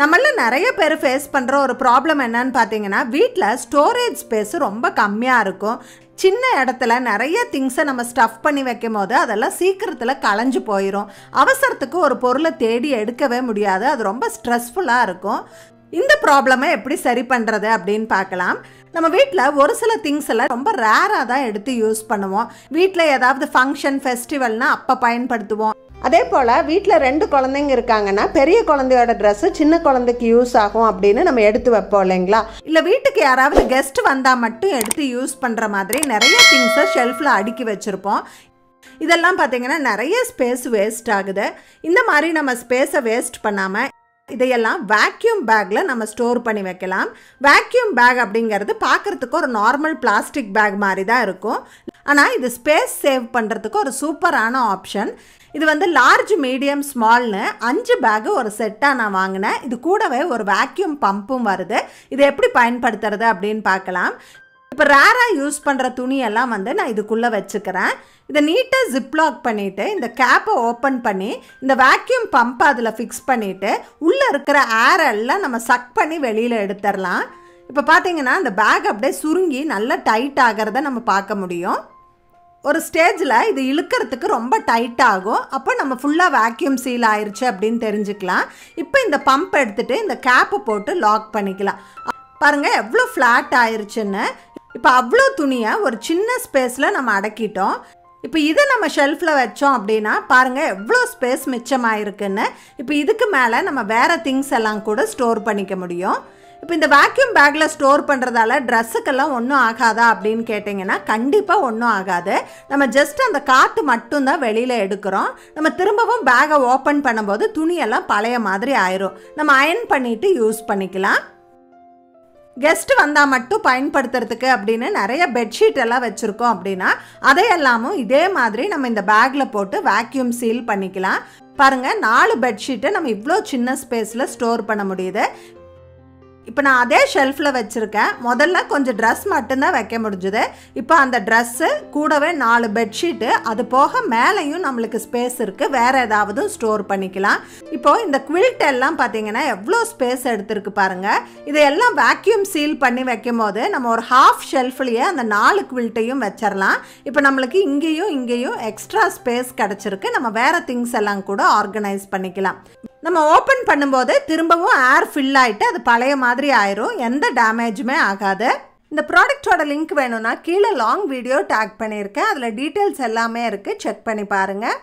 நம்மள நிறைய பேர் ஃபேஸ் பண்ணுற ஒரு ப்ராப்ளம் என்னன்னு பார்த்தீங்கன்னா, வீட்டில் ஸ்டோரேஜ் ஸ்பேஸ் ரொம்ப கம்மியாக இருக்கும். சின்ன இடத்துல நிறைய திங்ஸை நம்ம ஸ்டஃப் பண்ணி வைக்கும் போது அதெல்லாம் சீக்கிரத்தில் களைஞ்சு போயிடும். அவசரத்துக்கு ஒரு பொருளை தேடி எடுக்கவே முடியாது. அது ரொம்ப ஸ்ட்ரெஸ்ஃபுல்லாக இருக்கும். இந்த ப்ராப்ளமை எப்படி சரி பண்ணுறது அப்படின்னு பார்க்கலாம். நம்ம வீட்டில் ஒரு சில திங்ஸ் எல்லாம் ரொம்ப ரேராக தான் எடுத்து யூஸ் பண்ணுவோம். வீட்டில் ஏதாவது ஃபங்க்ஷன் ஃபெஸ்டிவல்னால் அப்போ பயன்படுத்துவோம். அதே போல் வீட்டில் 2 குழந்தைங்க இருக்காங்கன்னா பெரிய குழந்தையோட ட்ரெஸ்ஸு சின்ன குழந்தைக்கு யூஸ் ஆகும் அப்படின்னு நம்ம எடுத்து வைப்போம் இல்லைங்களா? இல்லை வீட்டுக்கு யாராவது கெஸ்ட் வந்தால் மட்டும் எடுத்து யூஸ் பண்ணுற மாதிரி நிறைய திங்ஸை ஷெல்ஃபில் அடுக்கி வச்சுருப்போம். இதெல்லாம் பார்த்திங்கன்னா நிறைய ஸ்பேஸ் வேஸ்ட் ஆகுது. இந்த மாதிரி நம்ம ஸ்பேஸை வேஸ்ட் பண்ணாமல் இதையெல்லாம் வேக்யூம் பேக்கில் நம்ம ஸ்டோர் பண்ணி வைக்கலாம். வேக்யூம் பேக் அப்படிங்கிறது பார்க்குறதுக்கு ஒரு நார்மல் பிளாஸ்டிக் பேக் மாதிரி தான் இருக்கும். ஆனால் இது ஸ்பேஸ் சேவ் பண்ணுறதுக்கு ஒரு சூப்பரான ஆப்ஷன். இது வந்து லார்ஜ், மீடியம், ஸ்மால்னு 5 பேக்கு ஒரு செட்டாக நான் வாங்கினேன். இது கூடவே ஒரு வேக்யூம் பம்பும் வருது. இதை எப்படி பயன்படுத்துறது அப்படின்னு பார்க்கலாம். இப்போ ரேராக யூஸ் பண்ணுற துணியெல்லாம் வந்து நான் இதுக்குள்ளே வச்சுக்கிறேன். இதை நீட்டாக ஜிப்லாக் பண்ணிவிட்டு இந்த கேப்பை ஓப்பன் பண்ணி இந்த வேக்யூம் பம்பை அதில் ஃபிக்ஸ் பண்ணிவிட்டு உள்ளே இருக்கிற ஏர் எல்லாம் நம்ம சக் பண்ணி வெளியில் எடுத்துடலாம். இப்போ பார்த்தீங்கன்னா அந்த பேக் அப்படியே சுருங்கி நல்லா டைட் ஆகிறத நம்ம பார்க்க முடியும். ஒரு ஸ்டேஜில் இது இழுக்கிறதுக்கு ரொம்ப டைட் ஆகும். அப்போ நம்ம ஃபுல்லாக வேக்யூம் சீல் ஆயிடுச்சு அப்படின்னு தெரிஞ்சுக்கலாம். இப்போ இந்த பம்ப் எடுத்துகிட்டு இந்த கேப்பை போட்டு லாக் பண்ணிக்கலாம். பாருங்கள் எவ்வளோ ஃப்ளாட் ஆயிடுச்சுன்னு. இப்போ அவ்வளோ துணியை ஒரு சின்ன ஸ்பேஸில் நம்ம அடக்கிட்டோம். இப்போ இதை நம்ம ஷெல்ஃபில் வச்சோம் அப்படின்னா பாருங்கள் எவ்வளோ ஸ்பேஸ் மிச்சமாயிருக்குன்னு. இப்போ இதுக்கு மேலே நம்ம வேறு திங்ஸ் எல்லாம் கூட ஸ்டோர் பண்ணிக்க முடியும். இப்போ இந்த வேக்யூம் பேக்கில் ஸ்டோர் பண்ணுறதால ட்ரெஸ்ஸுக்கெல்லாம் ஒன்றும் ஆகாதா அப்படின்னு கேட்டிங்கன்னா கண்டிப்பாக ஒன்றும் ஆகாது. நம்ம ஜஸ்ட் அந்த காற்று மட்டும்தான் வெளியில் எடுக்கிறோம். நம்ம திரும்பவும் பேக்கை ஓப்பன் பண்ணும்போது துணியெல்லாம் பழைய மாதிரி ஆயிரும். நம்ம அயர்ன் பண்ணிவிட்டு யூஸ் பண்ணிக்கலாம். கெஸ்ட் வந்தால் மட்டும் பயன்படுத்துறதுக்கு அப்படின்னு நிறைய பெட்ஷீட் எல்லாம் வச்சுருக்கோம் அப்படின்னா அதையெல்லாமும் இதே மாதிரி நம்ம இந்த பேக்கில் போட்டு வேக்யூம் சீல் பண்ணிக்கலாம். பாருங்கள் 4 பெட்ஷீட்டை நம்ம இவ்வளோ சின்ன ஸ்பேஸில் ஸ்டோர் பண்ண முடியுது. இப்போ நான் அதே ஷெல்ஃபில் வச்சுருக்கேன். முதல்ல கொஞ்சம் ட்ரெஸ் மட்டும்தான் வைக்க முடிஞ்சுது. இப்போ அந்த ட்ரெஸ்ஸு கூடவே 4 பெட்ஷீட்டு, அது போக மேலேயும் நம்மளுக்கு ஸ்பேஸ் இருக்குது. வேறு ஏதாவது ஸ்டோர் பண்ணிக்கலாம். இப்போது இந்த குவில்ட் எல்லாம் பார்த்தீங்கன்னா எவ்வளோ ஸ்பேஸ் எடுத்துருக்கு பாருங்கள். இதையெல்லாம் வேக்யூம் சீல் பண்ணி வைக்கும் போது நம்ம ஒரு ஹாஃப் ஷெல்ஃப்லேயே அந்த 4 குவில்ட்டையும் வச்சிடலாம். இப்போ நம்மளுக்கு இங்கேயும் எக்ஸ்ட்ரா ஸ்பேஸ் கிடச்சிருக்கு. நம்ம வேறு திங்ஸ் எல்லாம் கூட ஆர்கனைஸ் பண்ணிக்கலாம். நம்ம ஓப்பன் பண்ணும்போது திரும்பவும் ஏர் ஃபில் ஆகிட்டு அது பழைய மாதிரி ஆயிரும். எந்த டேமேஜுமே ஆகாது. இந்த ப்ராடக்டோட லிங்க் வேணும்னா கீழே லாங் வீடியோ டேக் பண்ணியிருக்கேன். அதில் டீட்டெயில்ஸ் எல்லாமே இருக்குது. செக் பண்ணி பாருங்கள்.